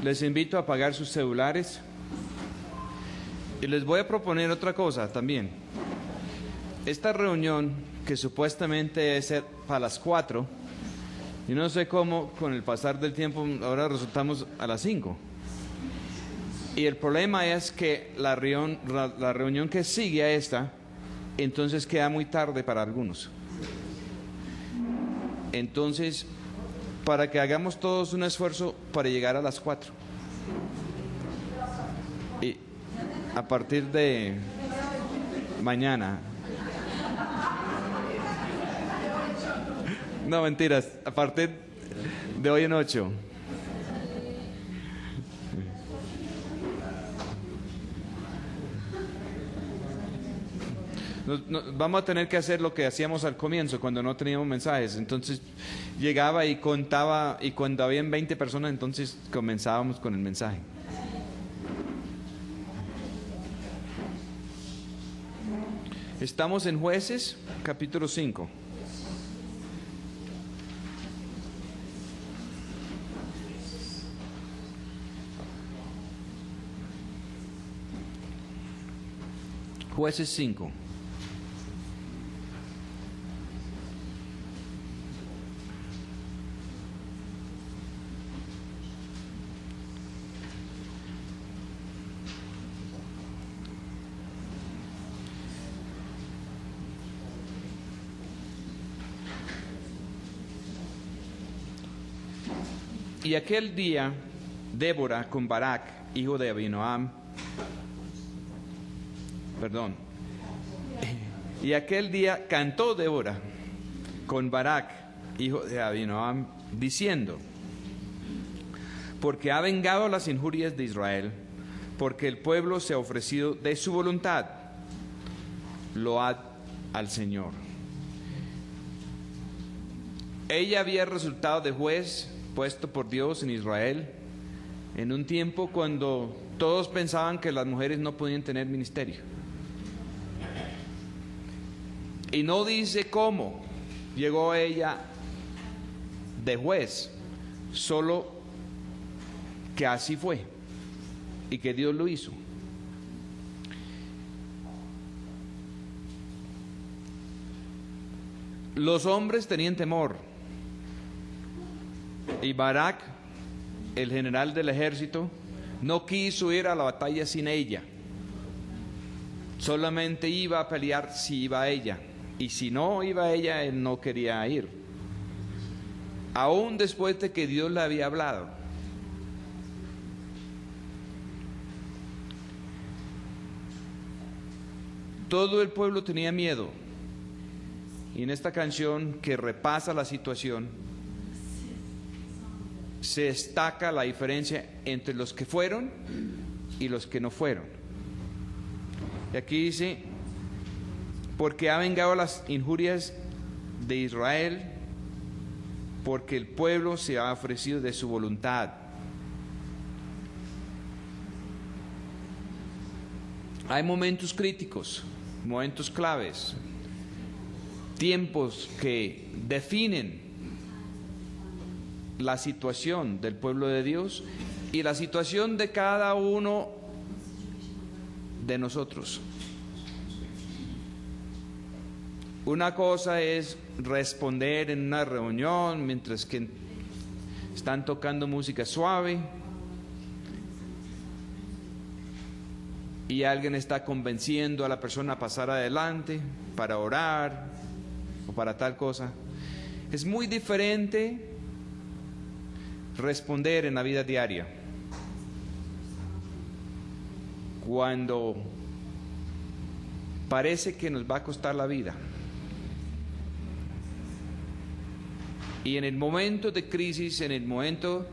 Les invito a apagar sus celulares y les voy a proponer otra cosa también. Esta reunión, que supuestamente es para las 4, y no sé cómo con el pasar del tiempo ahora resultamos a las 5. Y el problema es que la reunión que sigue a esta, entonces queda muy tarde para algunos. Entonces, para que hagamos todos un esfuerzo para llegar a las 4. Y a partir de mañana. No, mentiras, a partir de hoy en 8. Vamos a tener que hacer lo que hacíamos al comienzo cuando no teníamos mensajes. Entonces llegaba y contaba, y cuando habían 20 personas, entonces comenzábamos con el mensaje. Estamos en Jueces, capítulo 5. Jueces 5. Y aquel día, Débora con Barak, hijo de Abinoam, y aquel día cantó Débora con Barak, hijo de Abinoam, diciendo: porque ha vengado las injurias de Israel, porque el pueblo se ha ofrecido de su voluntad, load al Señor. Ella había resultado de juez puesto por Dios en Israel en un tiempo cuando todos pensaban que las mujeres no podían tener ministerio. Y no dice cómo llegó ella de juez, solo que así fue y que Dios lo hizo. Los hombres tenían temor, y Barak, el general del ejército, no quiso ir a la batalla sin ella. Solamente iba a pelear si iba ella, y si no iba ella, él no quería ir, aún después de que Dios le había hablado. Todo el pueblo tenía miedo, y en esta canción que repasa la situación se destaca la diferencia entre los que fueron y los que no fueron. Y aquí dice: porque ha vengado las injurias de Israel, porque el pueblo se ha ofrecido de su voluntad. Hay momentos críticos, momentos claves, tiempos que definen la situación del pueblo de Dios y la situación de cada uno de nosotros. Una cosa es responder en una reunión mientras que están tocando música suave y alguien está convenciendo a la persona a pasar adelante para orar o para tal cosa. Es muy diferente responder en la vida diaria, cuando parece que nos va a costar la vida, y en el momento de crisis, en el momento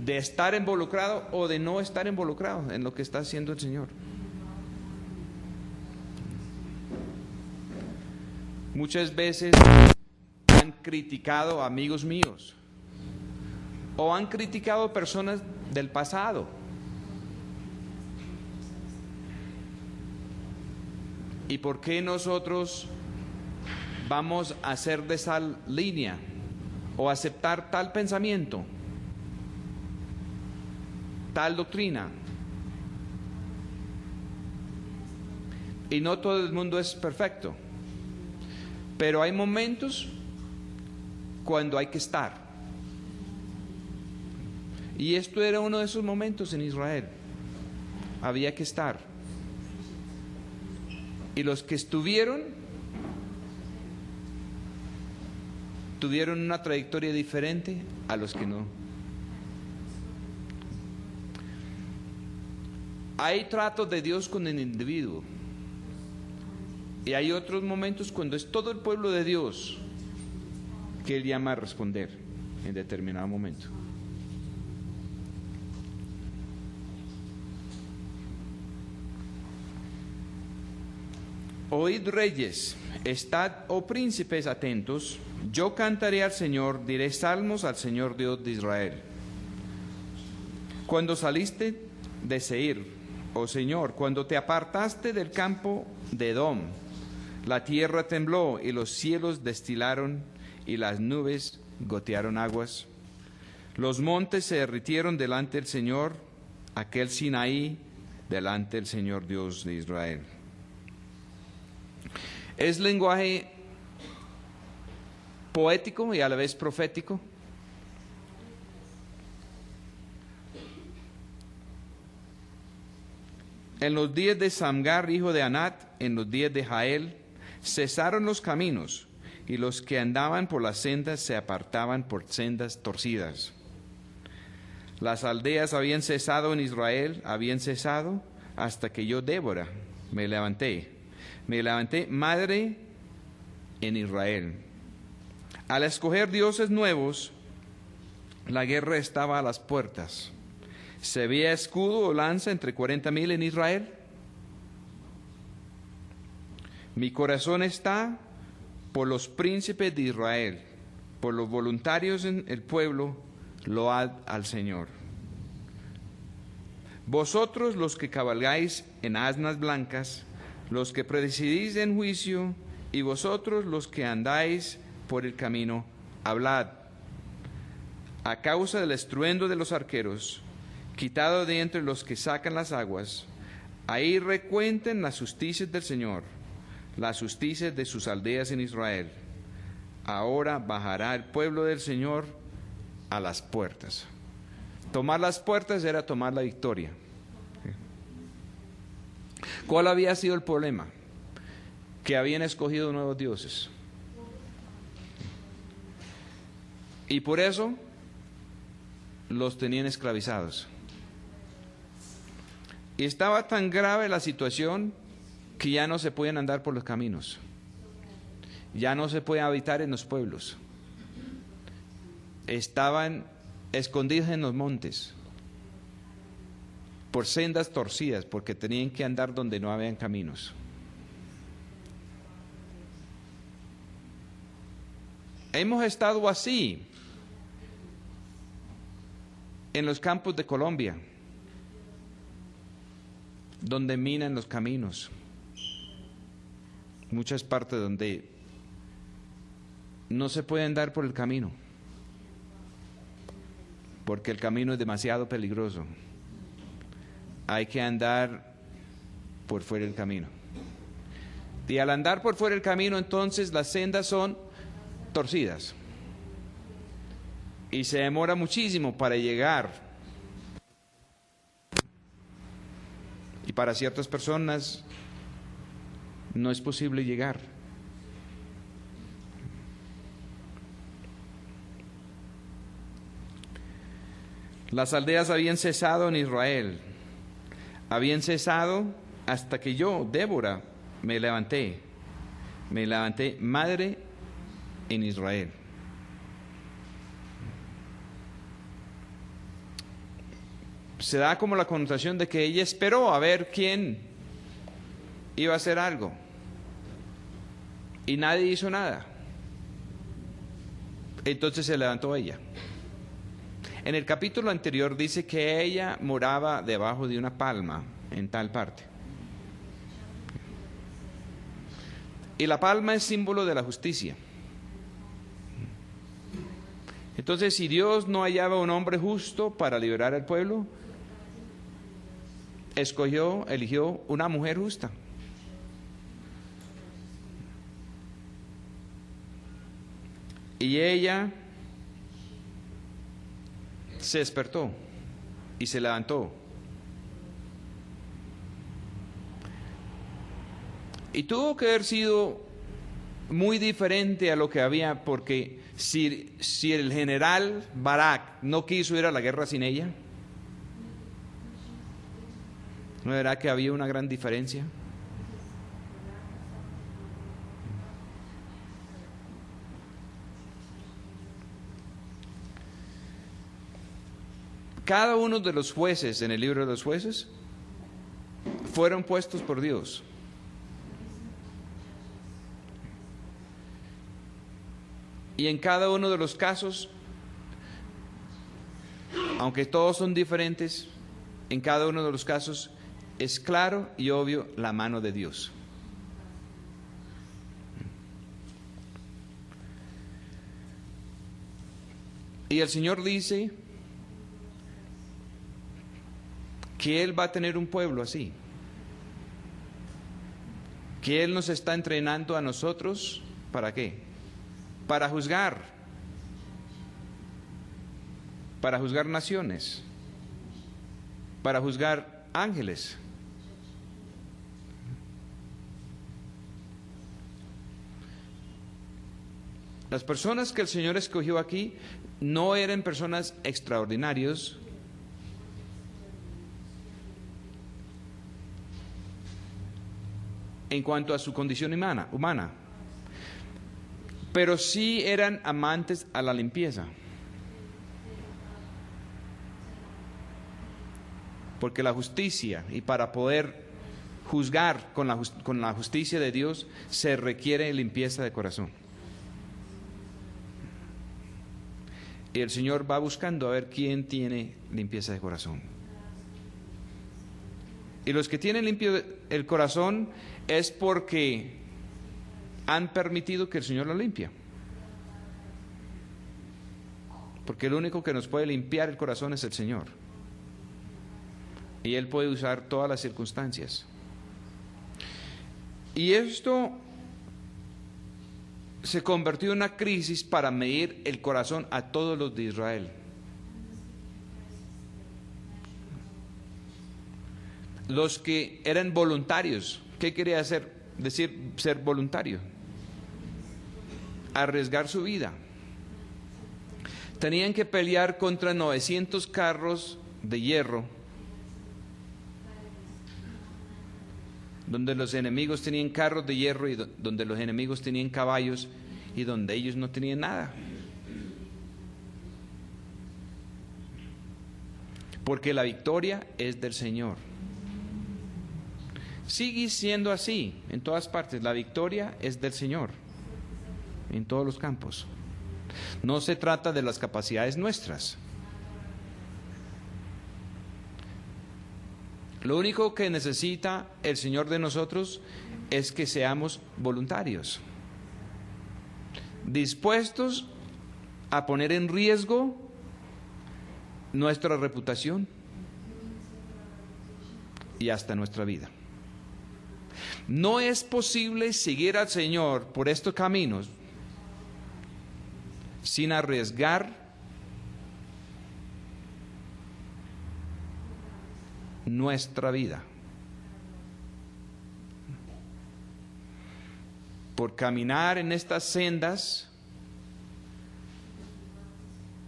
de estar involucrado o de no estar involucrado en lo que está haciendo el Señor. Muchas veces han criticado a amigos míos o han criticado personas del pasado. ¿Y por qué nosotros vamos a ser de esa línea o aceptar tal pensamiento? tal doctrina. Y no todo el mundo es perfecto, pero hay momentos cuando hay que estar. Y esto era uno de esos momentos en Israel. Había que estar. Y los que estuvieron tuvieron una trayectoria diferente a los que no. Hay tratos de Dios con el individuo. Y hay otros momentos cuando es todo el pueblo de Dios que Él llama a responder en determinado momento. Oíd reyes, estad, oh príncipes, atentos. Yo cantaré al Señor, diré salmos al Señor Dios de Israel. Cuando saliste de Seir, oh Señor, cuando te apartaste del campo de Edom, la tierra tembló y los cielos destilaron y las nubes gotearon aguas. Los montes se derritieron delante del Señor, aquel Sinaí delante del Señor Dios de Israel. Es lenguaje poético y a la vez profético. En los días de Samgar, hijo de Anat, en los días de Jael, cesaron los caminos, y los que andaban por las sendas se apartaban por sendas torcidas. Las aldeas habían cesado en Israel, habían cesado hasta que yo, Débora, me levanté madre en Israel. Al escoger dioses nuevos, la guerra estaba a las puertas. ¿Se veía escudo o lanza entre 40,000 en Israel? Mi corazón está por los príncipes de Israel, por los voluntarios en el pueblo, load al Señor. Vosotros los que cabalgáis en asnas blancas, los que presidís en juicio, y vosotros los que andáis por el camino, hablad. A causa del estruendo de los arqueros, quitado de entre los que sacan las aguas, ahí recuenten las justicias del Señor, las justicias de sus aldeas en Israel. Ahora bajará el pueblo del Señor a las puertas. Tomar las puertas era tomar la victoria. ¿Cuál había sido el problema? Que habían escogido nuevos dioses. Y por eso los tenían esclavizados. Y estaba tan grave la situación que ya no se podían andar por los caminos. Ya no se podía habitar en los pueblos. Estaban escondidos en los montes, por sendas torcidas, porque tenían que andar donde no habían caminos. Hemos estado así en los campos de Colombia, donde minan los caminos. Muchas partes donde no se puede andar por el camino, porque el camino es demasiado peligroso. Hay que andar por fuera del camino. Y al andar por fuera del camino, entonces las sendas son torcidas. Y se demora muchísimo para llegar. Y para ciertas personas no es posible llegar. Las aldeas habían cesado en Israel. Habían cesado hasta que yo, Débora, me levanté madre en Israel. Se da como la connotación de que ella esperó a ver quién iba a hacer algo y nadie hizo nada. Entonces se levantó ella. En el capítulo anterior dice que ella moraba debajo de una palma en tal parte. Y la palma es símbolo de la justicia. Entonces, si Dios no hallaba un hombre justo para liberar al pueblo, eligió una mujer justa. Y ella se despertó y se levantó. Y tuvo que haber sido muy diferente a lo que había, porque si el general Barak no quiso ir a la guerra sin ella, ¿no era que había una gran diferencia? Cada uno de los jueces en el libro de los jueces fueron puestos por Dios. Y en cada uno de los casos, aunque todos son diferentes, en cada uno de los casos es claro y obvio la mano de Dios. Y el Señor dice que Él va a tener un pueblo así, que Él nos está entrenando a nosotros, ¿para qué? Para juzgar naciones, para juzgar ángeles. Las personas que el Señor escogió aquí no eran personas extraordinarias, en cuanto a su condición humana, pero sí eran amantes a la limpieza. Porque la justicia, y para poder juzgar con la justicia de Dios, se requiere limpieza de corazón. Y el Señor va buscando a ver quién tiene limpieza de corazón. Y los que tienen limpio el corazón es porque han permitido que el Señor lo limpie. Porque el único que nos puede limpiar el corazón es el Señor. Y Él puede usar todas las circunstancias. Y esto se convirtió en una crisis para medir el corazón a todos los de Israel. Los que eran voluntarios, ¿qué quería decir ser voluntario? Arriesgar su vida. Tenían que pelear contra 900 carros de hierro, donde los enemigos tenían carros de hierro y donde los enemigos tenían caballos y donde ellos no tenían nada. Porque la victoria es del Señor. Sigue siendo así en todas partes. La victoria es del Señor en todos los campos. No se trata de las capacidades nuestras. Lo único que necesita el Señor de nosotros es que seamos voluntarios, dispuestos a poner en riesgo nuestra reputación y hasta nuestra vida. No es posible seguir al Señor por estos caminos sin arriesgar nuestra vida. Por caminar en estas sendas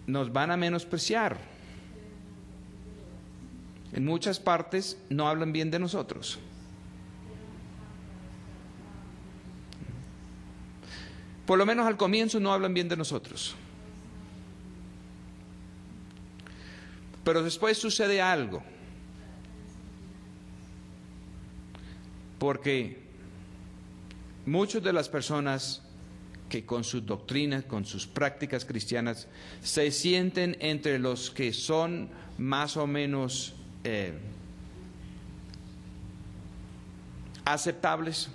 nos van a menospreciar. En muchas partes no hablan bien de nosotros. Por lo menos al comienzo no hablan bien de nosotros. Pero después sucede algo. Porque muchas de las personas que con sus doctrinas, con sus prácticas cristianas, se sienten entre los que son más o menos aceptables,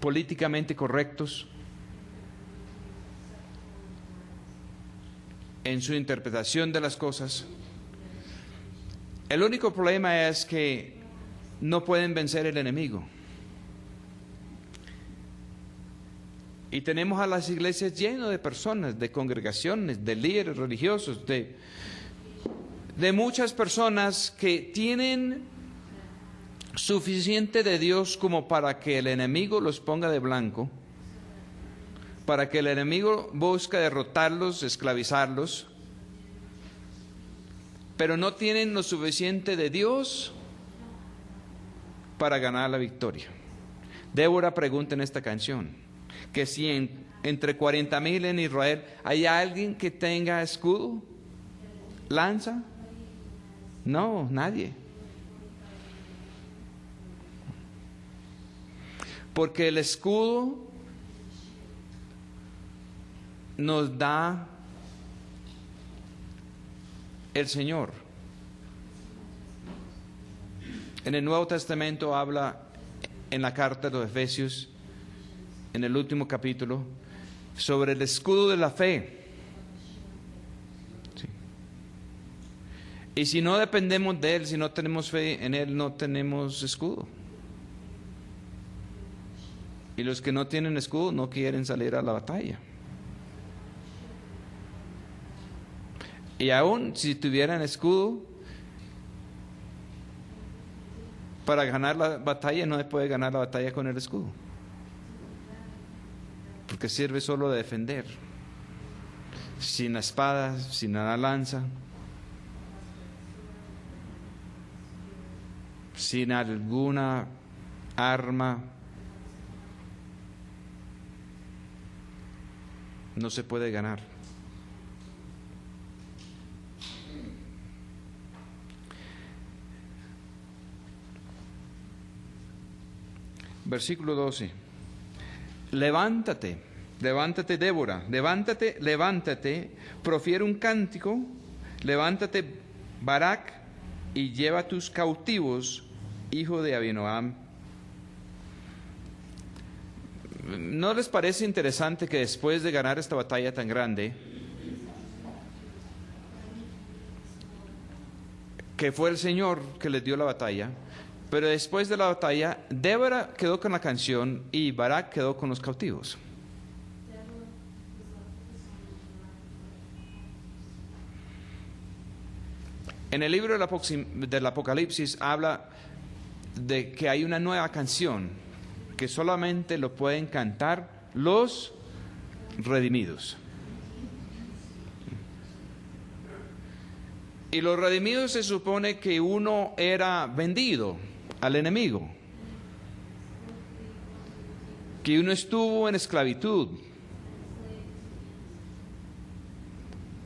políticamente correctos en su interpretación de las cosas, El único problema es que no pueden vencer el enemigo. Y tenemos a las iglesias llenas de personas, de congregaciones, de líderes religiosos, de muchas personas que tienen suficiente de Dios como para que el enemigo los ponga de blanco, para que el enemigo busque derrotarlos, esclavizarlos, pero no tienen lo suficiente de Dios para ganar la victoria. Débora pregunta en esta canción que si entre 40,000 en Israel hay alguien que tenga escudo, lanza. No, nadie. Porque el escudo nos da el Señor. En el Nuevo Testamento habla en la carta de los Efesios, en el último capítulo, sobre el escudo de la fe. Sí. Y si no dependemos de Él, si no tenemos fe en Él, no tenemos escudo. Y los que no tienen escudo no quieren salir a la batalla. Y aún si tuvieran escudo, para ganar la batalla no se puede ganar la batalla con el escudo, porque sirve solo de defender. Sin la espada, sin la lanza, sin alguna arma, no se puede ganar. Versículo 12. Levántate, levántate Débora, levántate, levántate, profiere un cántico, levántate Barak y lleva tus cautivos, hijo de Abinoam. ¿No les parece interesante que después de ganar esta batalla tan grande, que fue el Señor que les dio la batalla, pero después de la batalla, Débora quedó con la canción y Barak quedó con los cautivos? En el libro del Apocalipsis habla de que hay una nueva canción que solamente lo pueden cantar los redimidos. Y los redimidos se supone que uno era vendido al enemigo, que uno estuvo en esclavitud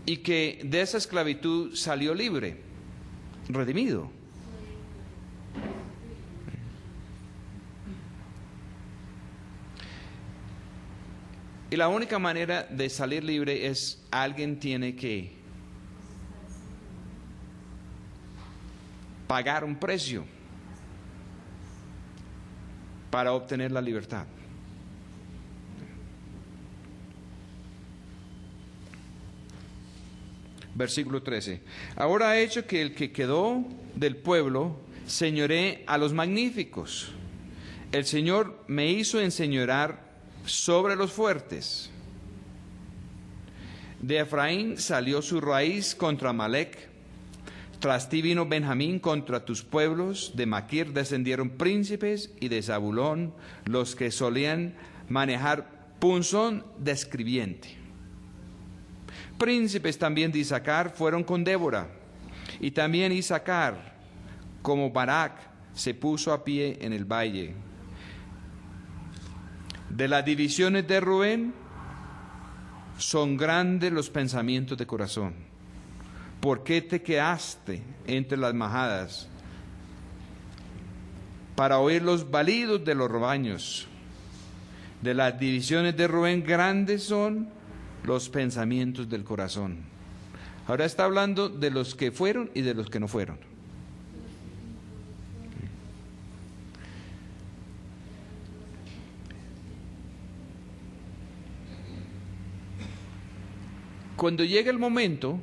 y que de esa esclavitud salió libre, redimido. Y la única manera de salir libre es alguien tiene que pagar un precio para obtener la libertad. Versículo 13. Ahora ha hecho que el que quedó del pueblo señoree a los magníficos. El Señor me hizo enseñorear sobre los fuertes. De Efraín salió su raíz contra Amalec. Tras ti vino Benjamín contra tus pueblos. De Maquir descendieron príncipes y de Zabulón los que solían manejar punzón de escribiente. Príncipes también de Isaacar fueron con Débora. Y también Isaacar, como Barak, se puso a pie en el valle. De las divisiones de Rubén son grandes los pensamientos de corazón. ¿Por qué te quedaste entre las majadas? Para oír los balidos de los rebaños. De las divisiones de Rubén grandes son los pensamientos del corazón. Ahora está hablando de los que fueron y de los que no fueron. Cuando llega el momento,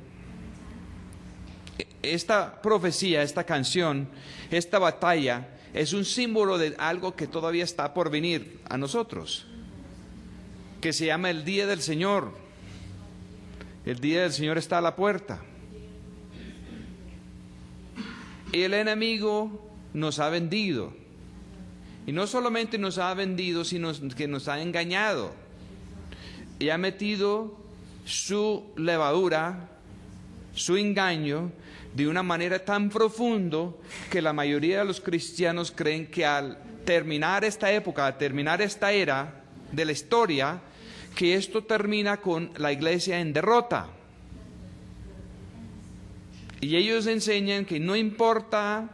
esta profecía, esta canción, esta batalla es un símbolo de algo que todavía está por venir a nosotros, que se llama el día del Señor. El día del Señor está a la puerta. Y el enemigo nos ha vendido. Y no solamente nos ha vendido, sino que nos ha engañado. Y ha metido su levadura, su engaño, de una manera tan profundo que la mayoría de los cristianos creen que al terminar esta época, al terminar esta era de la historia, que esto termina con la iglesia en derrota. Y ellos enseñan que no importa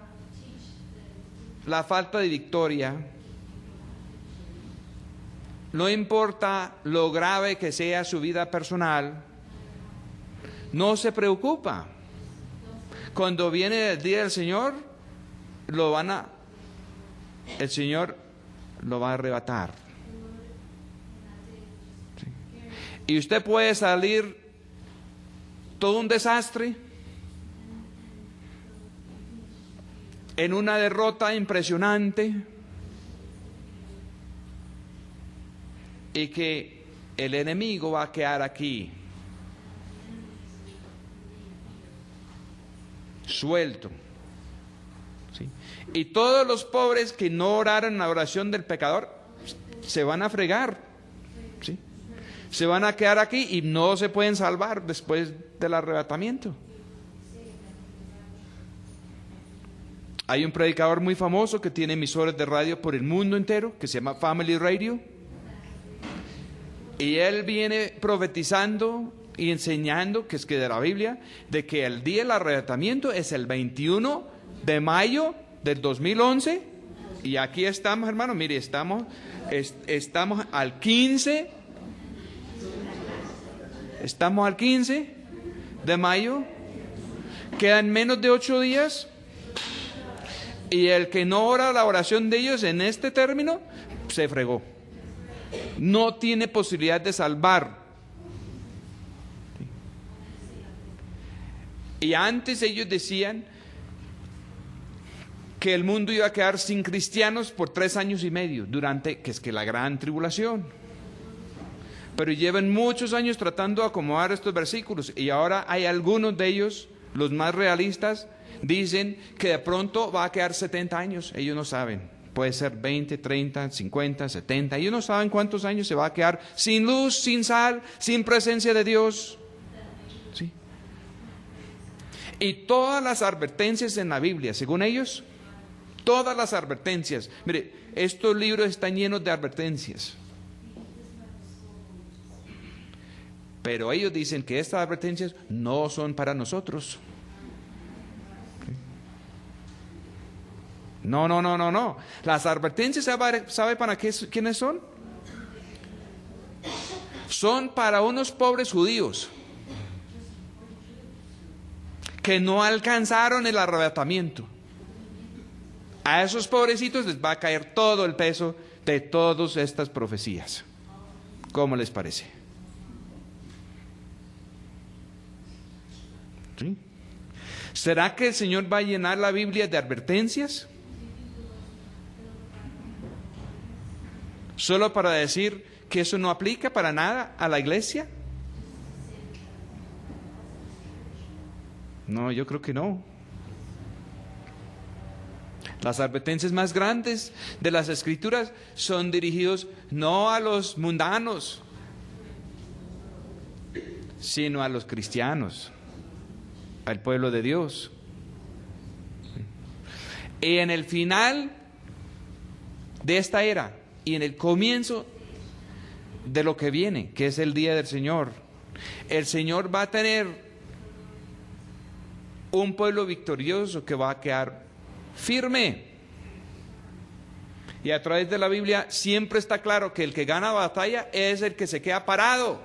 la falta de victoria, no importa lo grave que sea su vida personal, no se preocupa. Cuando viene el día del Señor, el Señor lo va a arrebatar. ¿Sí? Y usted puede salir todo un desastre, en una derrota impresionante, y que el enemigo va a quedar aquí, suelto. ¿Sí? Y todos los pobres que no oraron la oración del pecador se van a fregar. ¿Sí? Se van a quedar aquí y no se pueden salvar después del arrebatamiento. Hay un predicador muy famoso que tiene emisoras de radio por el mundo entero, que se llama Family Radio. Y él viene profetizando y enseñando, que es que de la Biblia, de que el día del arrebatamiento es el 21 de mayo del 2011. Y aquí estamos, hermano, mire, estamos al 15. Estamos al 15 de mayo. Quedan menos de 8 días. Y el que no ora la oración de ellos en este término, se fregó. No tiene posibilidad de salvar. Y antes ellos decían que el mundo iba a quedar sin cristianos por 3 años y medio, durante, que es que la gran tribulación. Pero llevan muchos años tratando de acomodar estos versículos, y ahora hay algunos de ellos, los más realistas, dicen que de pronto va a quedar 70 años. Ellos no saben, puede ser 20, 30, 50, 70. Ellos no saben cuántos años se va a quedar sin luz, sin sal, sin presencia de Dios. ¿Sí? Y todas las advertencias en la Biblia, según ellos, todas las advertencias. Mire, estos libros están llenos de advertencias. Pero ellos dicen que estas advertencias no son para nosotros. No. Las advertencias, ¿sabe para quiénes son? Son para unos pobres judíos que no alcanzaron el arrebatamiento. A esos pobrecitos les va a caer todo el peso de todas estas profecías. ¿Cómo les parece? ¿Sí? ¿Será que el Señor va a llenar la Biblia de advertencias? ¿Solo para decir que eso no aplica para nada a la iglesia? No, yo creo que no. Las advertencias más grandes de las Escrituras son dirigidos no a los mundanos, sino a los cristianos, al pueblo de Dios. Y en el final de esta era y en el comienzo de lo que viene, que es el día del Señor, el Señor va a tener un pueblo victorioso que va a quedar firme. Y a través de la Biblia siempre está claro que el que gana batalla es el que se queda parado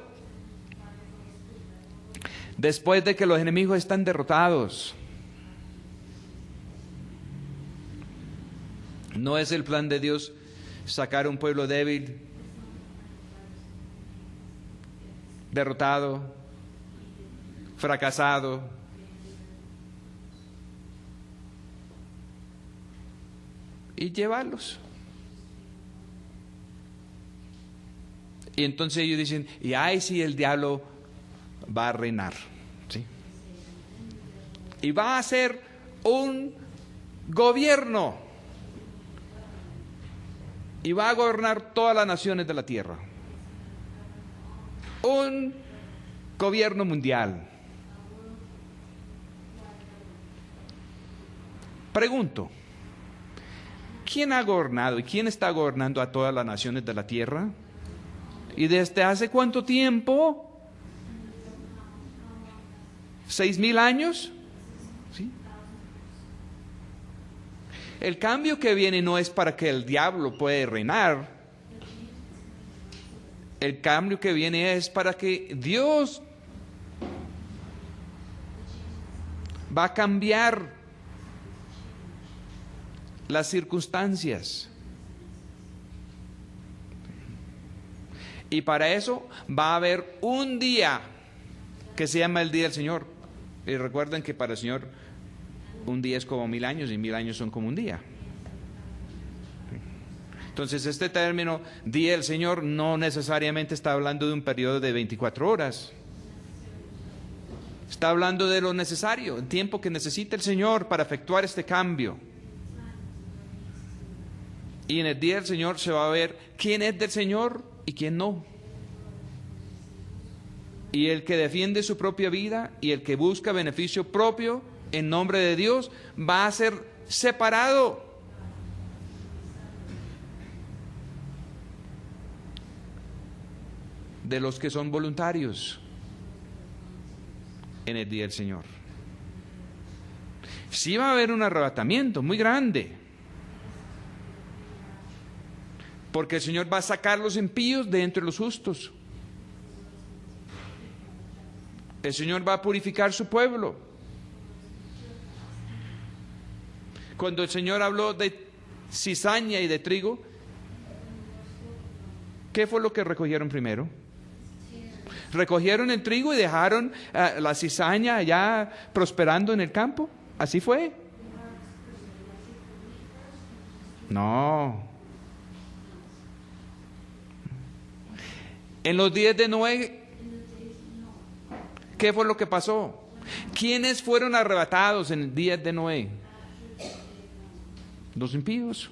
después de que los enemigos están derrotados. No es el plan de Dios sacar un pueblo débil, derrotado, fracasado, y llevarlos. Y entonces ellos dicen, y ay, si el diablo va a reinar, ¿sí? Y va a ser un gobierno, y va a gobernar todas las naciones de la tierra, un gobierno mundial. Pregunto, ¿quién ha gobernado y quién está gobernando a todas las naciones de la tierra? ¿Y desde hace cuánto tiempo? ¿6,000 años? ¿Sí? El cambio que viene no es para que el diablo pueda reinar. El cambio que viene es para que Dios va a cambiar las circunstancias. Y para eso va a haber un día que se llama el Día del Señor. Y recuerden que para el Señor un día es como 1,000 años y 1,000 años son como un día. Entonces este término Día del Señor no necesariamente está hablando de un periodo de 24 horas. Está hablando de lo necesario, el tiempo que necesita el Señor para efectuar este cambio. Y en el Día del Señor se va a ver quién es del Señor y quién no. Y el que defiende su propia vida y el que busca beneficio propio en nombre de Dios va a ser separado. De los que son voluntarios en el Día del Señor. Sí va a haber un arrebatamiento muy grande, porque el Señor va a sacar los impíos de entre los justos. El Señor va a purificar su pueblo. Cuando el Señor habló de cizaña y de trigo, ¿qué fue lo que recogieron primero? Recogieron el trigo y dejaron la cizaña allá prosperando en el campo. ¿Así fue? No. En los días de Noé, ¿qué fue lo que pasó? ¿Quiénes fueron arrebatados en el día de Noé? Los impíos.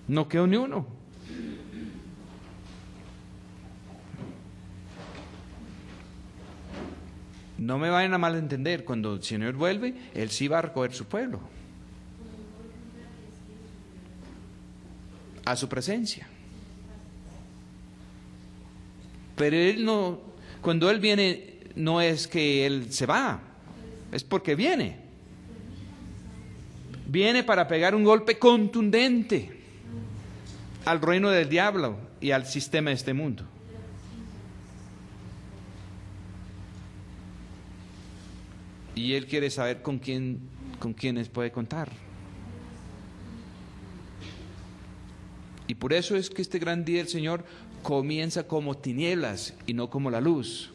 No quedó ni uno. No me vayan a malentender, cuando el Señor vuelve, Él sí va a recoger su pueblo a su presencia. Pero Él no, cuando Él viene, no es que Él se va, es porque viene. Viene para pegar un golpe contundente al reino del diablo y al sistema de este mundo. Y Él quiere saber con quiénes puede contar. Y por eso es que este gran día del Señor comienza como tinieblas y no como la luz.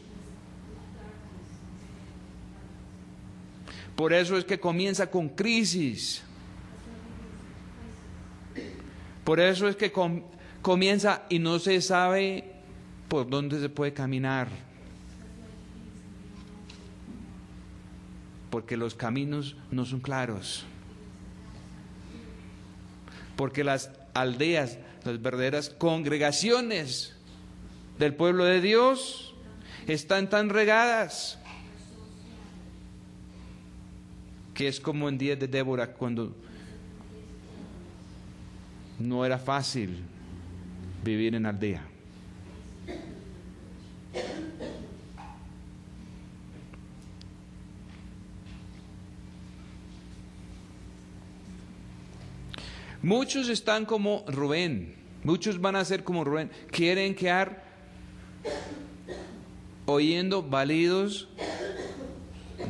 Por eso es que comienza con crisis. Por eso es que comienza y no se sabe por dónde se puede caminar. Porque los caminos no son claros. Porque las aldeas, las verdaderas congregaciones del pueblo de Dios están tan regadas que es como en días de Débora, cuando no era fácil vivir en aldea. Muchos están como Rubén, muchos van a ser como Rubén, quieren quedar oyendo balidos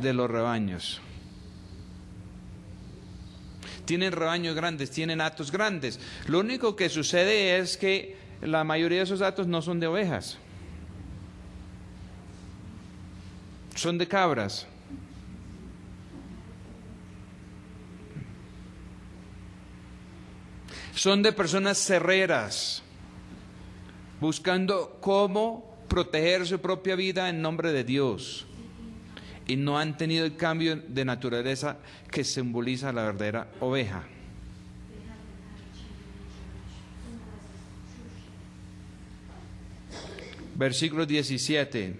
de los rebaños. Tienen rebaños grandes, tienen hatos grandes. Lo único que sucede es que la mayoría de esos hatos no son de ovejas, son de cabras. Son de personas cerreras, buscando cómo proteger su propia vida en nombre de Dios. Y no han tenido el cambio de naturaleza que simboliza la verdadera oveja. Versículo 17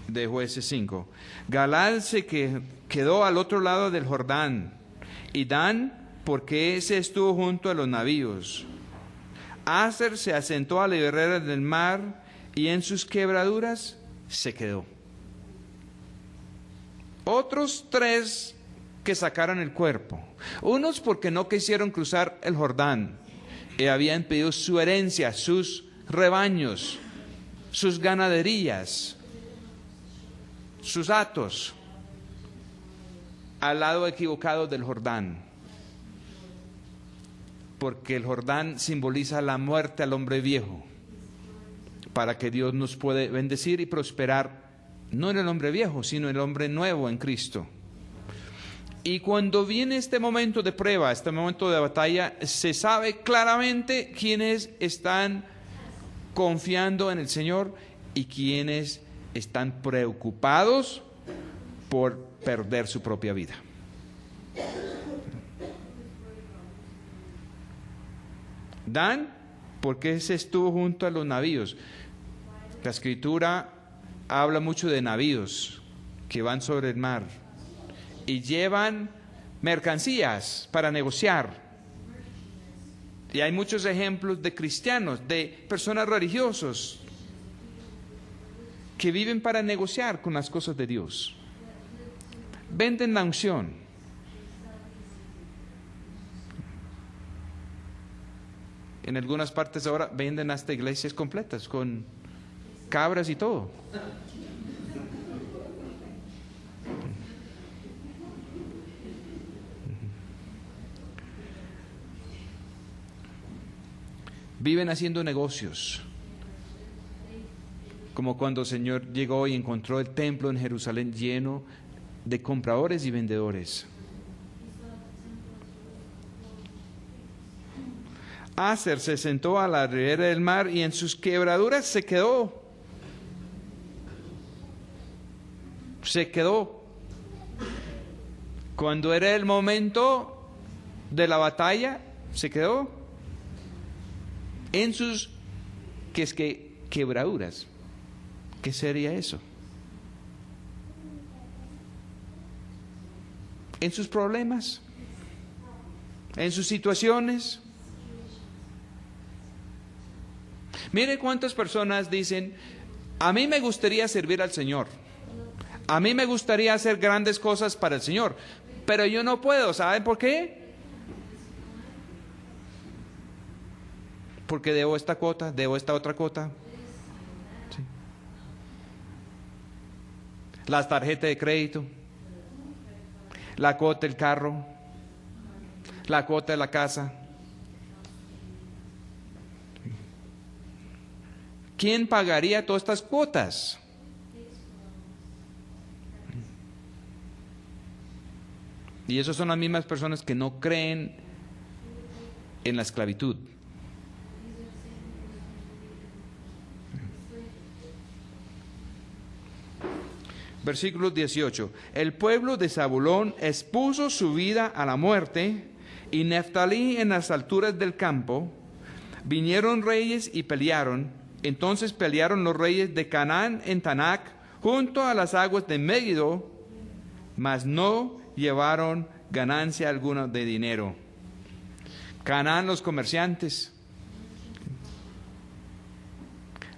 de Jueces 5. Galaad se quedó al otro lado del Jordán, y Dan, porque ese estuvo junto a los navíos. Aser se asentó a la ribera del mar, y en sus quebraduras se quedó. Otros 3 que sacaron el cuerpo. Unos porque no quisieron cruzar el Jordán, y habían pedido su herencia, sus rebaños, sus ganaderías, sus hatos, al lado equivocado del Jordán, porque el Jordán simboliza la muerte al hombre viejo, para que Dios nos pueda bendecir y prosperar, no en el hombre viejo, sino en el hombre nuevo en Cristo. Y cuando viene este momento de prueba, este momento de batalla, se sabe claramente quiénes están confiando en el Señor y quienes están preocupados por perder su propia vida. Dan, porque se estuvo junto a los navíos. La Escritura habla mucho de navíos que van sobre el mar y llevan mercancías para negociar. Y hay muchos ejemplos de cristianos, de personas religiosos que viven para negociar con las cosas de Dios. Venden la unción. En algunas partes ahora venden hasta iglesias completas con cabras y todo. Viven haciendo negocios, como cuando el Señor llegó y encontró el templo en Jerusalén lleno de compradores y vendedores. Aser se sentó a la ribera del mar y en sus quebraduras se quedó. Se quedó. Cuando era el momento de la batalla, se quedó. En sus quebraduras. ¿Qué sería eso? En sus problemas, en sus situaciones. Mire cuántas personas dicen: a mí me gustaría servir al Señor, a mí me gustaría hacer grandes cosas para el Señor, pero yo no puedo. ¿Saben por qué? Porque debo esta cuota, debo esta otra cuota. Sí. Las tarjetas de crédito, la cuota del carro, la cuota de la casa. ¿Quién pagaría todas estas cuotas? Y esas son las mismas personas que no creen en la esclavitud. Versículo 18. El pueblo de Zabulón expuso su vida a la muerte, y Neftalí en las alturas del campo. Vinieron reyes y pelearon. Entonces pelearon los reyes de Canaán en Tanac, junto a las aguas de Megiddo, mas no llevaron ganancia alguna de dinero. Canaán, los comerciantes.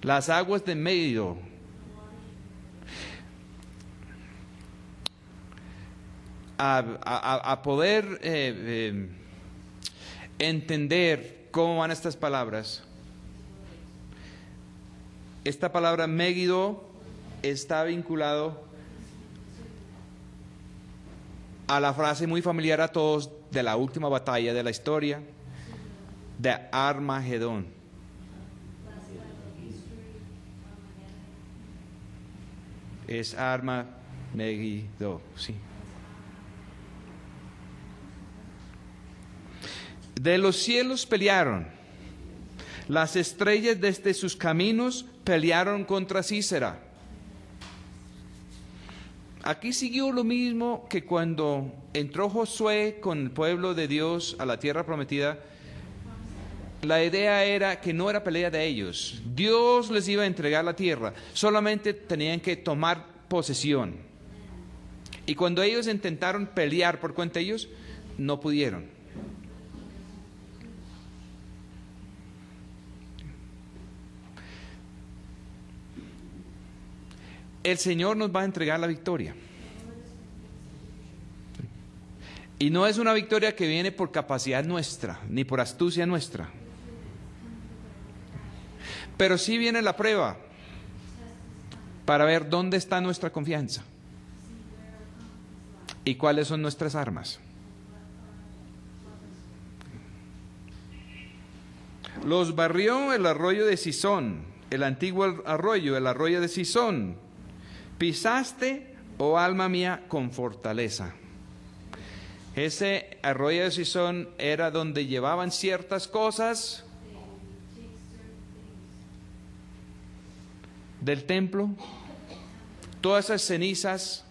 Las aguas de Megiddo. A poder entender cómo van estas palabras. Esta palabra Megiddo está vinculado a la frase muy familiar a todos de la última batalla de la historia, de Armagedón. Es Megiddo, sí. De los cielos pelearon, las estrellas desde sus caminos pelearon contra Sísera. Aquí siguió lo mismo que cuando entró Josué con el pueblo de Dios a la tierra prometida. La idea era que no era pelea de ellos. Dios les iba a entregar la tierra. Solamente tenían que tomar posesión. Y cuando ellos intentaron pelear por cuenta de ellos, no pudieron. El Señor nos va a entregar la victoria. Y no es una victoria que viene por capacidad nuestra, ni por astucia nuestra. Pero sí viene la prueba para ver dónde está nuestra confianza y cuáles son nuestras armas. Los barrió el arroyo de Sison, el antiguo arroyo, el arroyo de Sison. Pisaste, oh alma mía, con fortaleza. Ese arroyo de Sison era donde llevaban ciertas cosas del templo, todas esas cenizas,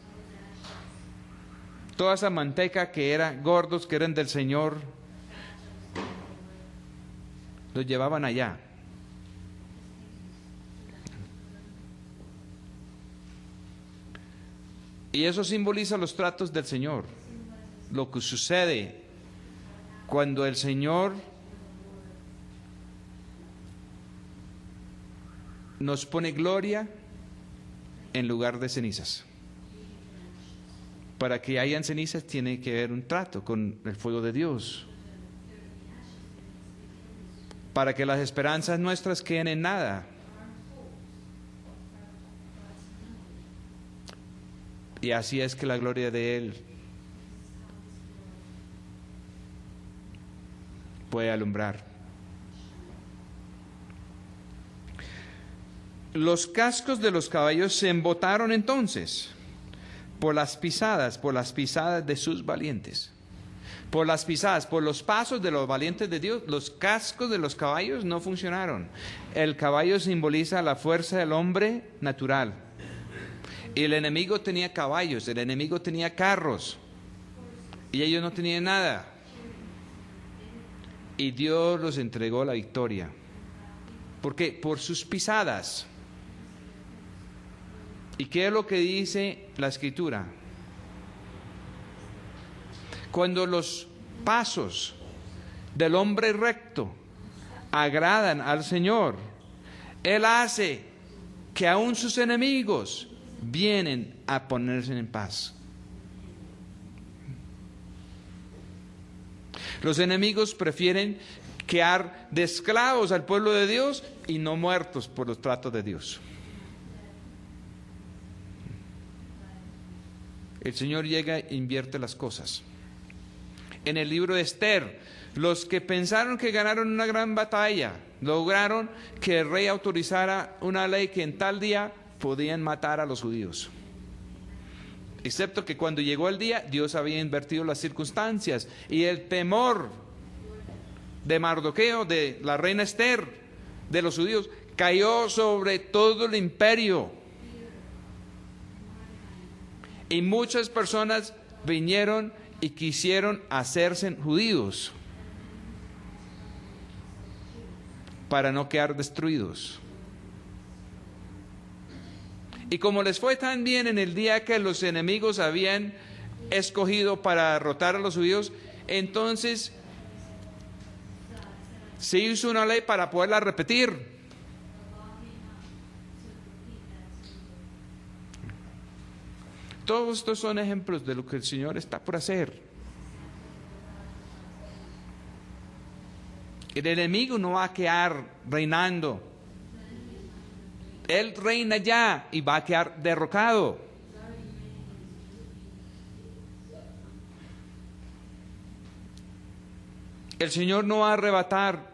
toda esa manteca que eran gordos, que eran del Señor, los llevaban allá. Y eso simboliza los tratos del Señor, lo que sucede cuando el Señor nos pone gloria en lugar de cenizas. Para que hayan cenizas tiene que haber un trato con el fuego de Dios. Para que las esperanzas nuestras queden en nada. Y así es que la gloria de Él puede alumbrar. Los cascos de los caballos se embotaron entonces por las pisadas de sus valientes. Por las pisadas, por los pasos de los valientes de Dios, los cascos de los caballos no funcionaron. El caballo simboliza la fuerza del hombre natural. Y el enemigo tenía caballos, el enemigo tenía carros, y ellos no tenían nada. Y Dios los entregó la victoria. ¿Por qué? Por sus pisadas. ¿Y qué es lo que dice la Escritura? Cuando los pasos del hombre recto agradan al Señor, Él hace que aún sus enemigos vienen a ponerse en paz. Los enemigos prefieren quedar de esclavos al pueblo de Dios y no muertos por los tratos de Dios. El Señor llega e invierte las cosas. En el libro de Esther, los que pensaron que ganaron una gran batalla, lograron que el rey autorizara una ley que en tal día podían matar a los judíos. Excepto que cuando llegó el día, Dios había invertido las circunstancias y el temor de Mardoqueo, de la reina Esther, de los judíos, cayó sobre todo el imperio. Y muchas personas vinieron y quisieron hacerse judíos para no quedar destruidos. Y como les fue tan bien en el día que los enemigos habían escogido para derrotar a los judíos, entonces se hizo una ley para poderla repetir. Todos estos son ejemplos de lo que el Señor está por hacer. El enemigo no va a quedar reinando. Él reina ya y va a quedar derrocado. El Señor no va a arrebatar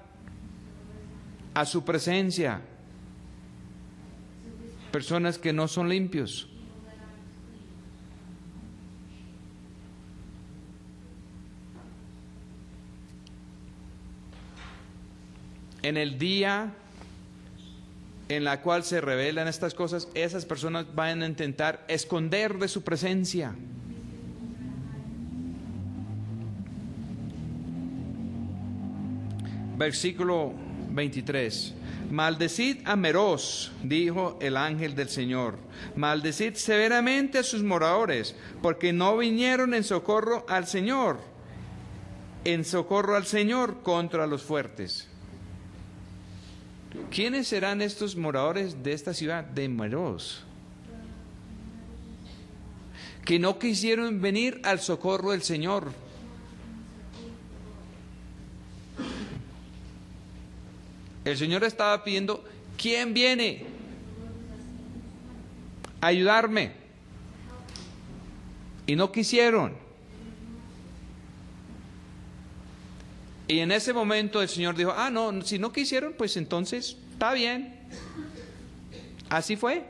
a su presencia personas que no son limpios. en el día en la cual se revelan estas cosas, esas personas van a intentar esconder de su presencia. Versículo 23. Maldecid a Meroz, dijo el ángel del Señor. Maldecid severamente a sus moradores, porque no vinieron en socorro al Señor contra los fuertes. ¿Quiénes serán estos moradores de esta ciudad de Meroz? Que no quisieron venir al socorro del Señor. El Señor estaba pidiendo, ¿quién viene a ayudarme? Y no quisieron. Y en ese momento el Señor dijo, no, si no quisieron, pues entonces está bien. Así fue.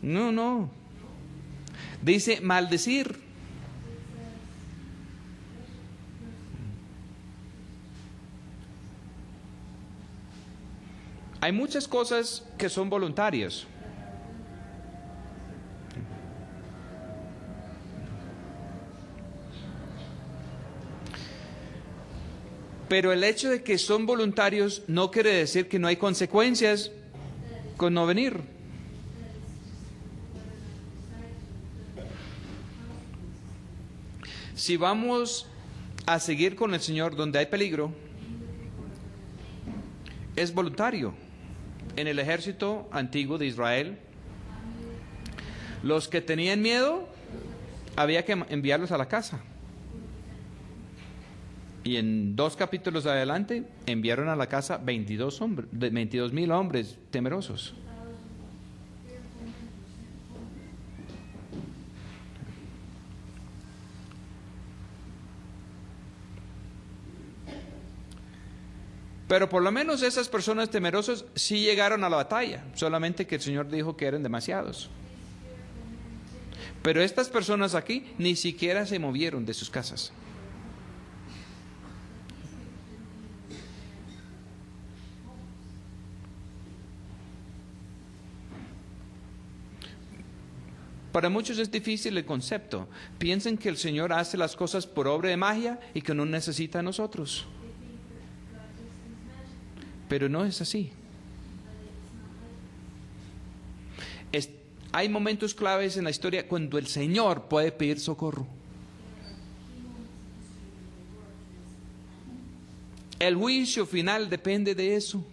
No. Dice maldecir. Hay muchas cosas que son voluntarias. Pero el hecho de que son voluntarios no quiere decir que no hay consecuencias con no venir. Si vamos a seguir con el Señor donde hay peligro, es voluntario. En el ejército antiguo de Israel, los que tenían miedo, había que enviarlos a la casa. Y en 2 capítulos adelante, enviaron a la casa 22,000 hombres temerosos. Pero por lo menos esas personas temerosas sí llegaron a la batalla, solamente que el Señor dijo que eran demasiados. Pero estas personas aquí ni siquiera se movieron de sus casas. Para muchos es difícil el concepto. Piensan que el Señor hace las cosas por obra de magia y que no necesita a nosotros. Pero no es así. Hay momentos claves en la historia cuando el Señor puede pedir socorro. El juicio final depende de eso.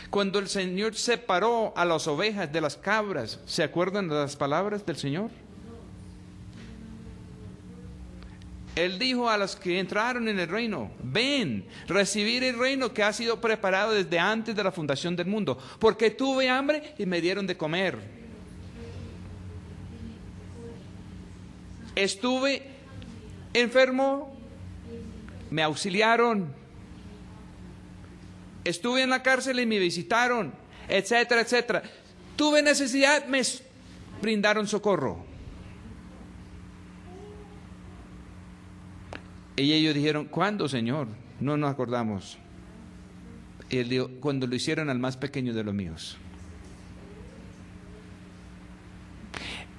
Cuando el Señor separó a las ovejas de las cabras, ¿se acuerdan de las palabras del Señor? Él dijo a los que entraron en el reino, ven, recibir el reino que ha sido preparado desde antes de la fundación del mundo, porque tuve hambre y me dieron de comer. Estuve enfermo, me auxiliaron. Estuve en la cárcel y me visitaron, etcétera, etcétera. Tuve necesidad, me brindaron socorro. Y ellos dijeron, ¿cuándo, Señor? No nos acordamos. Y él dijo, cuando lo hicieron al más pequeño de los míos.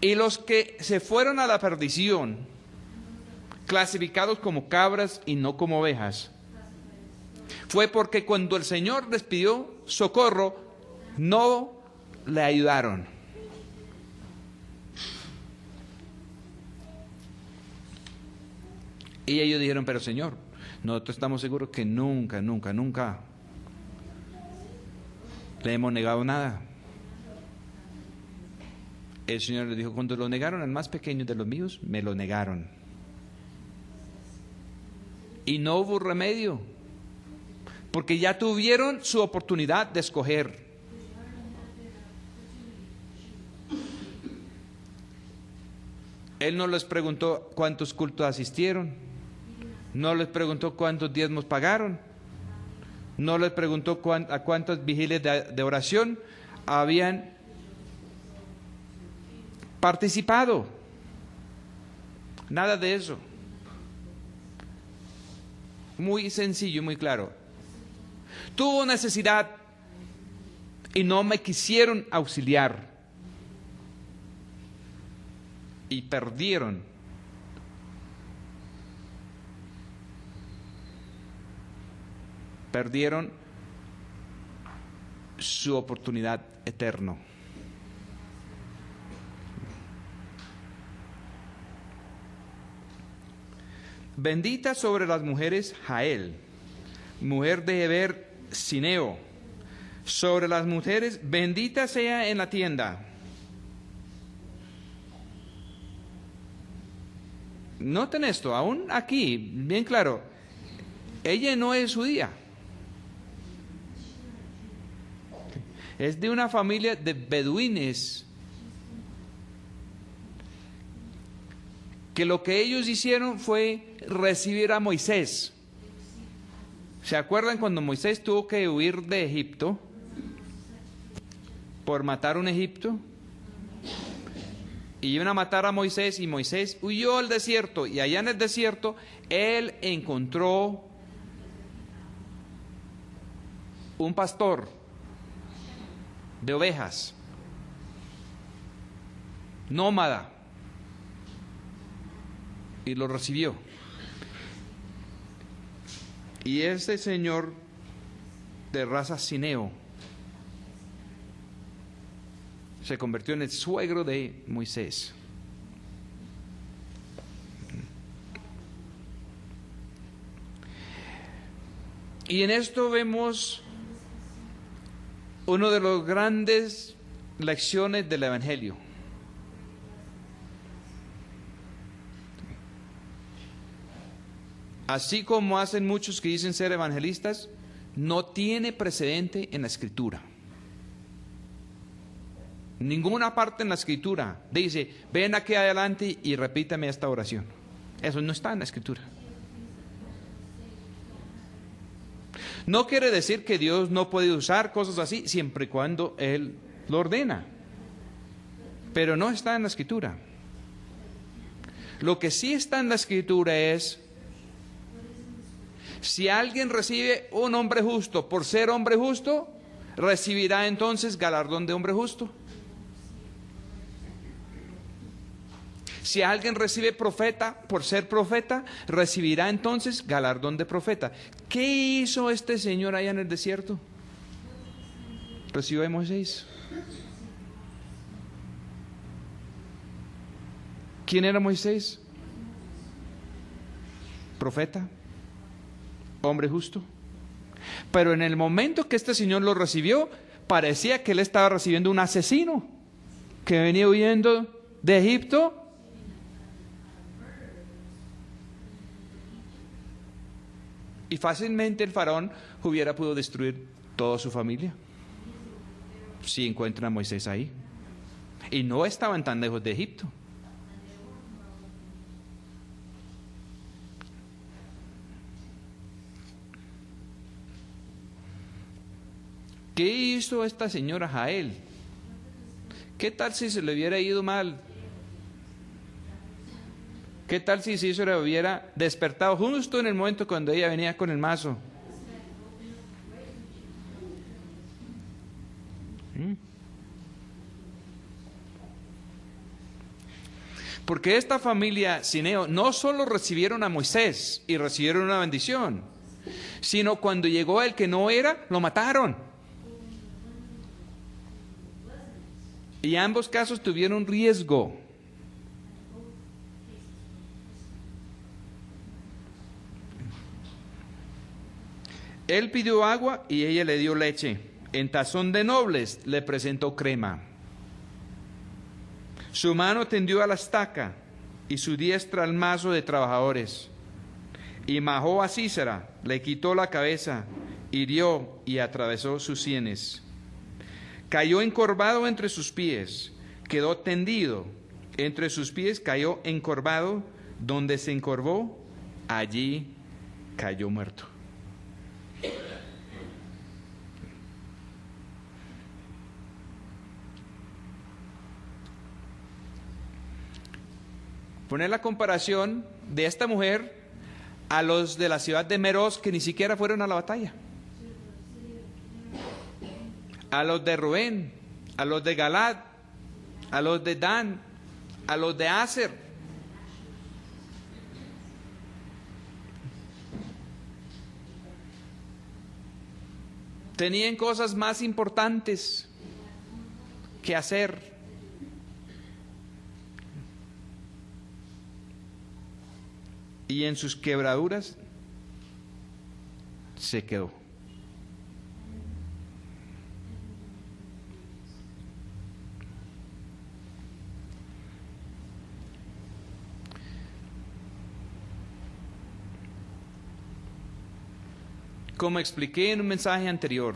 Y los que se fueron a la perdición, clasificados como cabras y no como ovejas, fue porque cuando el Señor les pidió socorro, no le ayudaron. Y ellos dijeron, pero Señor, nosotros estamos seguros que nunca le hemos negado nada. El Señor les dijo, cuando lo negaron al más pequeño de los míos, me lo negaron. Y no hubo remedio, porque ya tuvieron su oportunidad de escoger. Él no les preguntó cuántos cultos asistieron, no les preguntó cuántos diezmos pagaron, no les preguntó a cuántas vigilias de oración habían participado. Nada de eso. muy sencillo, muy claro. Tuvo necesidad y no me quisieron auxiliar. Y perdieron. Perdieron su oportunidad eterna. Bendita sobre las mujeres Jael, mujer de Heber Sineo. Sobre las mujeres, bendita sea en la tienda. Noten esto, aún aquí, bien claro, ella no es judía. Es de una familia de beduines, que lo que ellos hicieron fue recibir a Moisés. ¿Se acuerdan cuando Moisés tuvo que huir de Egipto por matar a un egipto? Y iban a matar a Moisés y Moisés huyó al desierto, y allá en el desierto él encontró un pastor de ovejas, nómada, y lo recibió. Y ese señor de raza Sineo se convirtió en el suegro de Moisés. Y en esto vemos una de las grandes lecciones del Evangelio. Así como hacen muchos que dicen ser evangelistas, no tiene precedente en la Escritura. Ninguna parte en la Escritura dice, ven aquí adelante y repítame esta oración. Eso no está en la Escritura. No quiere decir que Dios no puede usar cosas así siempre y cuando Él lo ordena. Pero no está en la Escritura. Lo que sí está en la Escritura es, si alguien recibe un hombre justo por ser hombre justo, recibirá entonces galardón de hombre justo. Si alguien recibe profeta por ser profeta, recibirá entonces galardón de profeta. ¿Qué hizo este señor allá en el desierto? Recibió a Moisés. ¿Quién era Moisés? Profeta, hombre justo. Pero en el momento que este señor lo recibió, parecía que él estaba recibiendo un asesino que venía huyendo de Egipto. Y fácilmente el faraón hubiera podido destruir toda su familia si encuentran a Moisés ahí. Y no estaban tan lejos de Egipto. ¿Qué hizo esta señora Jael? ¿Qué tal si se le hubiera ido mal? ¿Qué tal si se le hubiera despertado justo en el momento cuando ella venía con el mazo? Porque esta familia Sineo no solo recibieron a Moisés y recibieron una bendición, sino cuando llegó el que no era, lo mataron. Y ambos casos tuvieron riesgo. Él pidió agua y ella le dio leche. En tazón de nobles le presentó crema. Su mano tendió a la estaca y su diestra al mazo de trabajadores. Y majó a Sísera, le quitó la cabeza, hirió y atravesó sus sienes. Cayó encorvado entre sus pies, quedó tendido. Entre sus pies cayó encorvado, donde se encorvó, allí cayó muerto. Poner la comparación de esta mujer a los de la ciudad de Meroz que ni siquiera fueron a la batalla, a los de Rubén, a los de Galad, a los de Dan, a los de Aser. Tenían cosas más importantes que hacer. Y en sus quebraduras se quedó. Como expliqué en un mensaje anterior,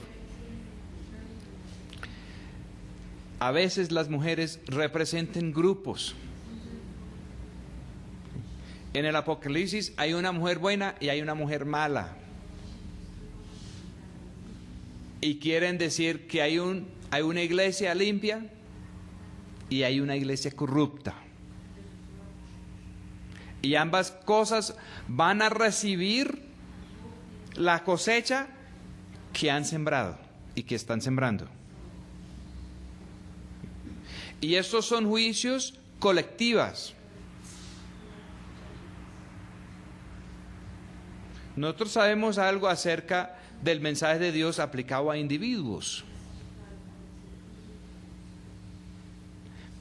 a veces las mujeres representan grupos. En el Apocalipsis hay una mujer buena y hay una mujer mala. Y quieren decir que hay una iglesia limpia y hay una iglesia corrupta. Y ambas cosas van a recibir la cosecha que han sembrado y que están sembrando. Y estos son juicios colectivos. Nosotros sabemos algo acerca del mensaje de Dios aplicado a individuos.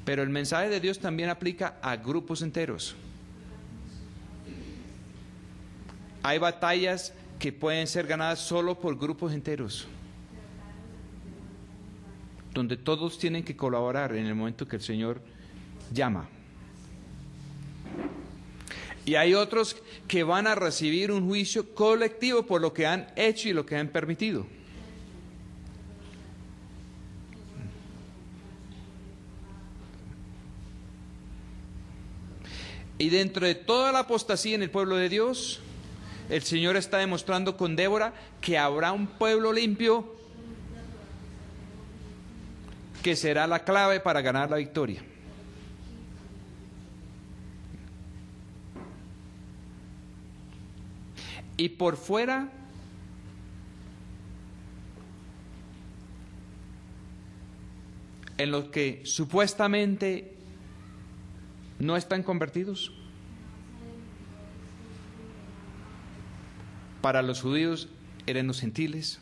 Pero el mensaje de Dios también aplica a grupos enteros. Hay batallas que pueden ser ganadas solo por grupos enteros, donde todos tienen que colaborar en el momento que el Señor llama. Y hay otros que van a recibir un juicio colectivo por lo que han hecho y lo que han permitido. Y dentro de toda la apostasía en el pueblo de Dios, el Señor está demostrando con Débora que habrá un pueblo limpio que será la clave para ganar la victoria. Y por fuera, en los que supuestamente no están convertidos, para los judíos eran los gentiles.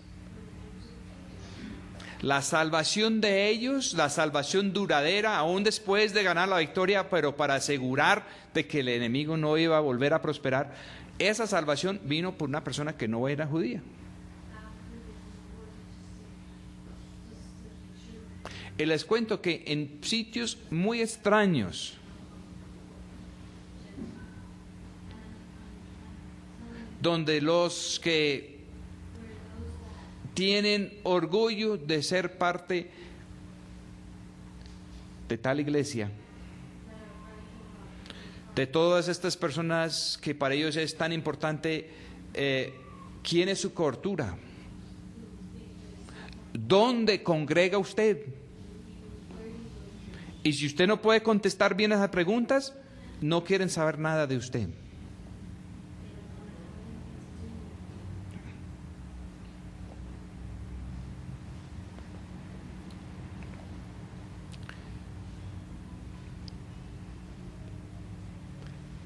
La salvación de ellos, la salvación duradera, aún después de ganar la victoria, pero para asegurar de que el enemigo no iba a volver a prosperar, esa salvación vino por una persona que no era judía. Y les cuento que en sitios muy extraños, donde los que tienen orgullo de ser parte de tal iglesia, de todas estas personas que para ellos es tan importante quién es su cobertura, dónde congrega usted. Y si usted no puede contestar bien esas preguntas, no quieren saber nada de usted.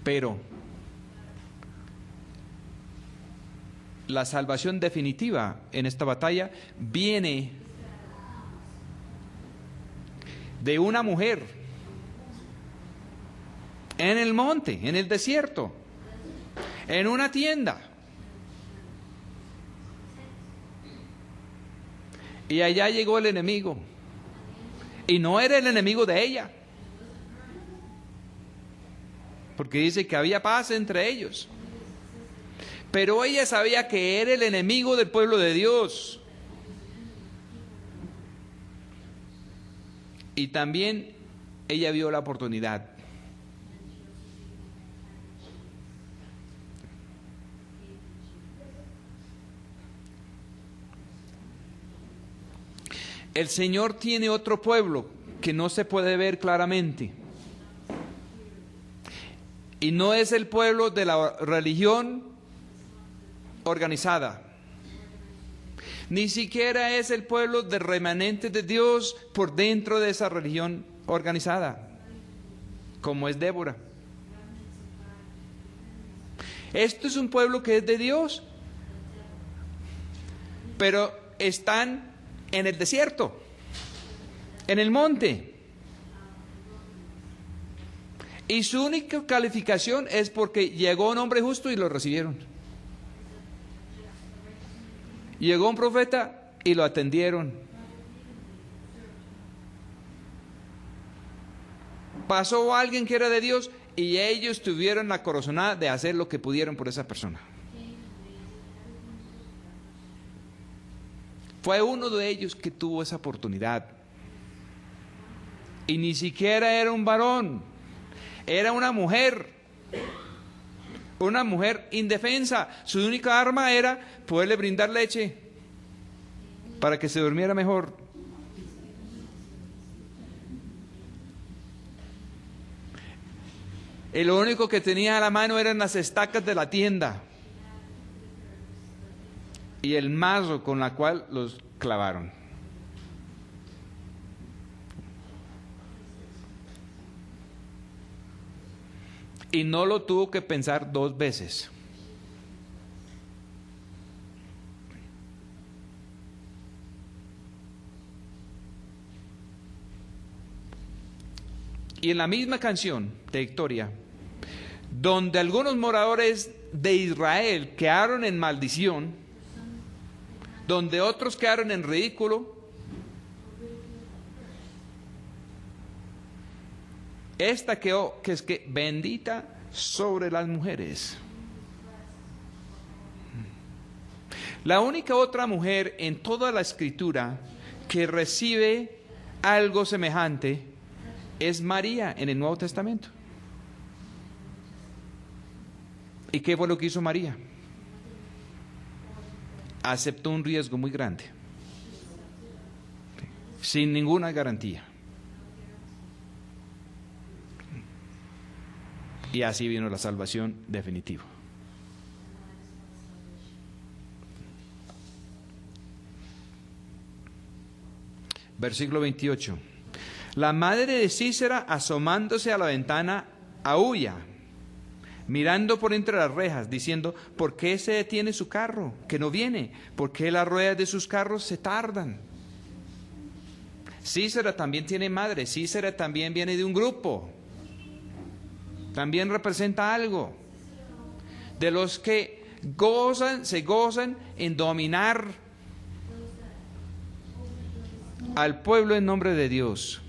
Pero la salvación definitiva en esta batalla viene de una mujer en el monte, en el desierto, en una tienda. Y allá llegó el enemigo. Y no era el enemigo de ella, porque dice que había paz entre ellos. Pero ella sabía que era el enemigo del pueblo de Dios. Y también ella vio la oportunidad. El Señor tiene otro pueblo que no se puede ver claramente. Y no es el pueblo de la religión organizada. Ni siquiera es el pueblo del remanente de Dios por dentro de esa religión organizada, como es Débora. Esto es un pueblo que es de Dios, pero están en el desierto, en el monte. Y su única calificación es porque llegó un hombre justo y lo recibieron. Llegó un profeta y lo atendieron. Pasó alguien que era de Dios y ellos tuvieron la corazonada de hacer lo que pudieron por esa persona. Fue uno de ellos que tuvo esa oportunidad. Y ni siquiera era un varón, era una mujer indefensa. Su única arma era poderle brindar leche para que se durmiera mejor. Y lo único que tenía a la mano eran las estacas de la tienda y el mazo con la cual los clavaron. Y no lo tuvo que pensar dos veces. Y en la misma canción de Victoria, donde algunos moradores de Israel quedaron en maldición, donde otros quedaron en ridículo, esta quedó, que es que bendita sobre las mujeres. La única otra mujer en toda la escritura que recibe algo semejante es María en el Nuevo Testamento. ¿Y qué fue lo que hizo María? Aceptó un riesgo muy grande, sin ninguna garantía. Y así vino la salvación definitiva. Versículo 28. La madre de Sísera, asomándose a la ventana, aúlla, mirando por entre las rejas, diciendo: ¿por qué se detiene su carro, que no viene? ¿Por qué las ruedas de sus carros se tardan? Sísera también tiene madre. Sísera también viene de un grupo. También representa algo. De los que se gozan en dominar al pueblo en nombre de Dios.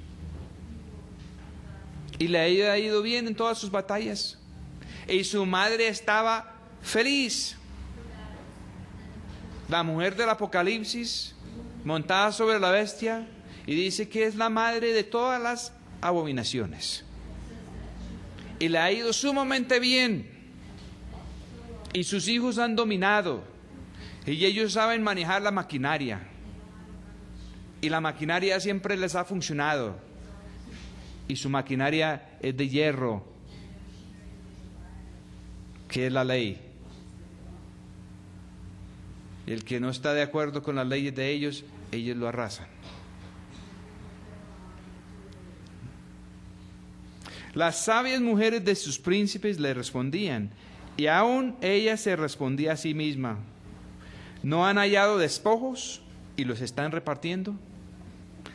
Y le ha ido bien en todas sus batallas. Y su madre estaba feliz. La mujer del Apocalipsis, montada sobre la bestia, y dice que es la madre de todas las abominaciones. Y le ha ido sumamente bien. Y sus hijos han dominado. Y ellos saben manejar la maquinaria. Y la maquinaria siempre les ha funcionado. Y su maquinaria es de hierro, que es la ley. El que no está de acuerdo con las leyes de ellos, ellos lo arrasan. Las sabias mujeres de sus príncipes le respondían, y aún ella se respondía a sí misma: ¿no han hallado despojos y los están repartiendo?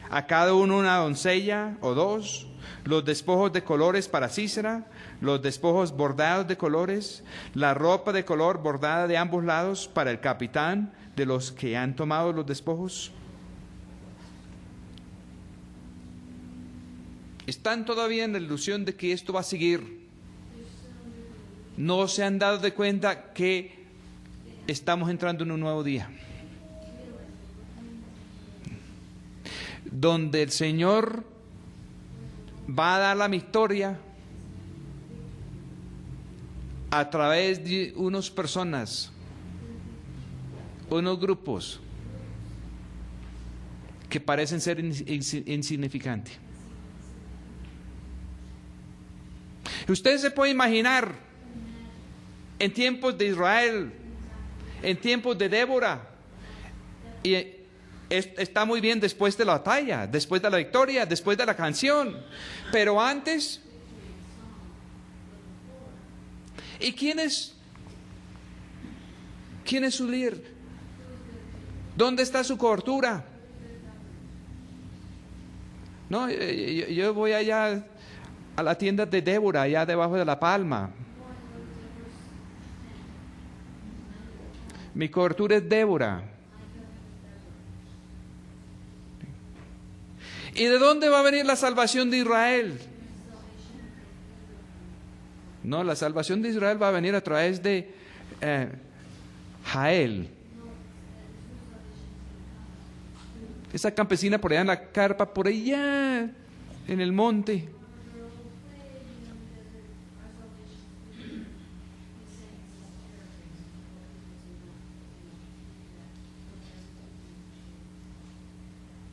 A cada uno una doncella o dos, los despojos de colores para Sísera, los despojos bordados de colores, la ropa de color bordada de ambos lados para el capitán de los que han tomado los despojos. Están todavía en la ilusión de que esto va a seguir. No se han dado de cuenta que estamos entrando en un nuevo día, donde el Señor va a dar la victoria a través de unas personas, unos grupos que parecen ser insignificantes. Usted se puede imaginar en tiempos de Israel, en tiempos de Débora. Y está muy bien después de la batalla, después de la victoria, después de la canción. Pero antes, ¿y quién es su líder? ¿Dónde está su cobertura? No, yo voy allá a la tienda de Débora, allá debajo de la palma. Mi cobertura es Débora. ¿Y de dónde va a venir la salvación de Israel? No, la salvación de Israel va a venir a través de Jael. Esa campesina por allá en la carpa, por allá en el monte.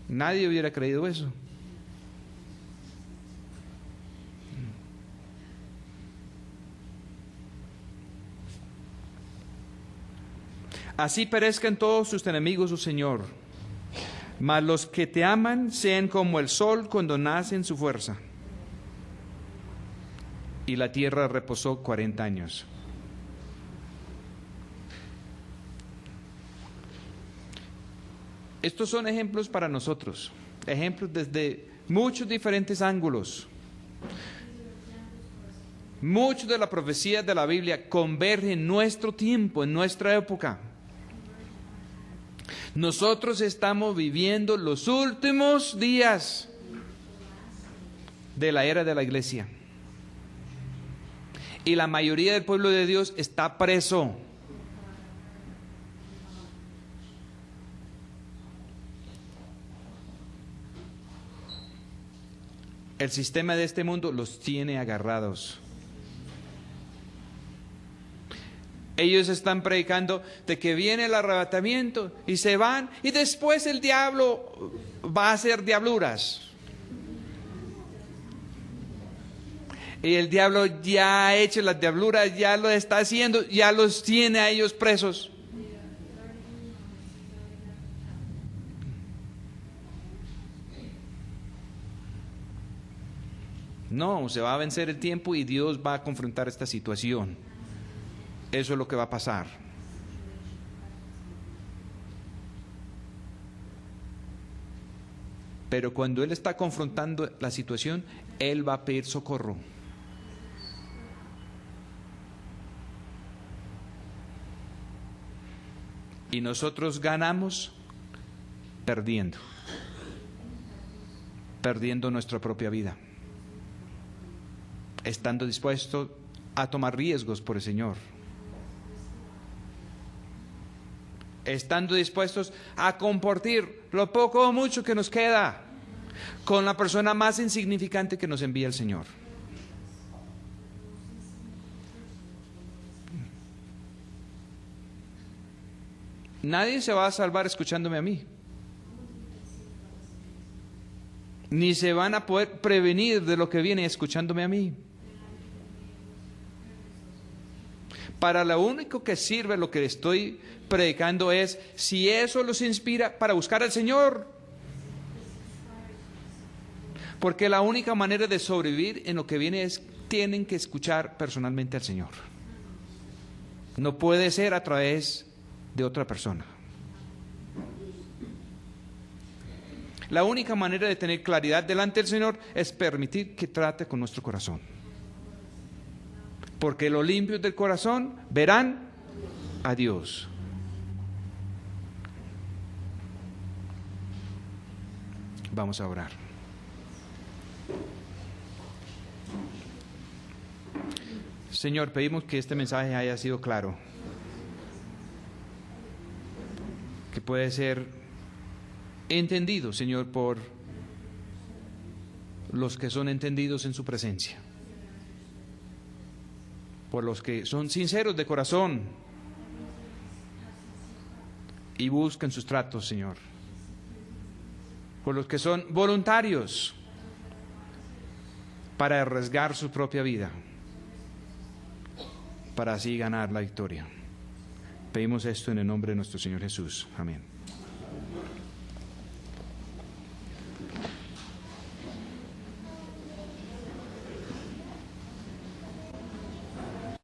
Nadie hubiera creído eso. Así perezcan todos sus enemigos, oh Señor. Mas los que te aman sean como el sol cuando nace en su fuerza. Y la tierra reposó 40 años. Estos son ejemplos para nosotros, ejemplos desde muchos diferentes ángulos. Mucho de la profecía de la Biblia converge en nuestro tiempo, en nuestra época. Nosotros estamos viviendo los últimos días de la era de la iglesia. Y la mayoría del pueblo de Dios está preso. El sistema de este mundo los tiene agarrados. Ellos están predicando de que viene el arrebatamiento y se van, y después el diablo va a hacer diabluras. Y el diablo ya ha hecho las diabluras, ya lo está haciendo, ya los tiene a ellos presos. No, se va a vencer el tiempo y Dios va a confrontar esta situación. Eso es lo que va a pasar. Pero cuando Él está confrontando la situación, Él va a pedir socorro. Y nosotros ganamos perdiendo nuestra propia vida, estando dispuestos a tomar riesgos por el Señor, estando dispuestos a compartir lo poco o mucho que nos queda con la persona más insignificante que nos envía el Señor. Nadie se va a salvar escuchándome a mí, ni se van a poder prevenir de lo que viene escuchándome a mí. Para lo único que sirve lo que estoy predicando es si eso los inspira para buscar al Señor. Porque la única manera de sobrevivir en lo que viene es tienen que escuchar personalmente al Señor. No puede ser a través de otra persona. La única manera de tener claridad delante del Señor es permitir que trate con nuestro corazón. Porque los limpios del corazón verán a Dios. Vamos a orar. Señor, pedimos que este mensaje haya sido claro, que puede ser entendido, Señor, por los que son entendidos en su presencia, por los que son sinceros de corazón y buscan sus tratos, Señor, por los que son voluntarios para arriesgar su propia vida, para así ganar la victoria. Pedimos esto en el nombre de nuestro Señor Jesús. Amén.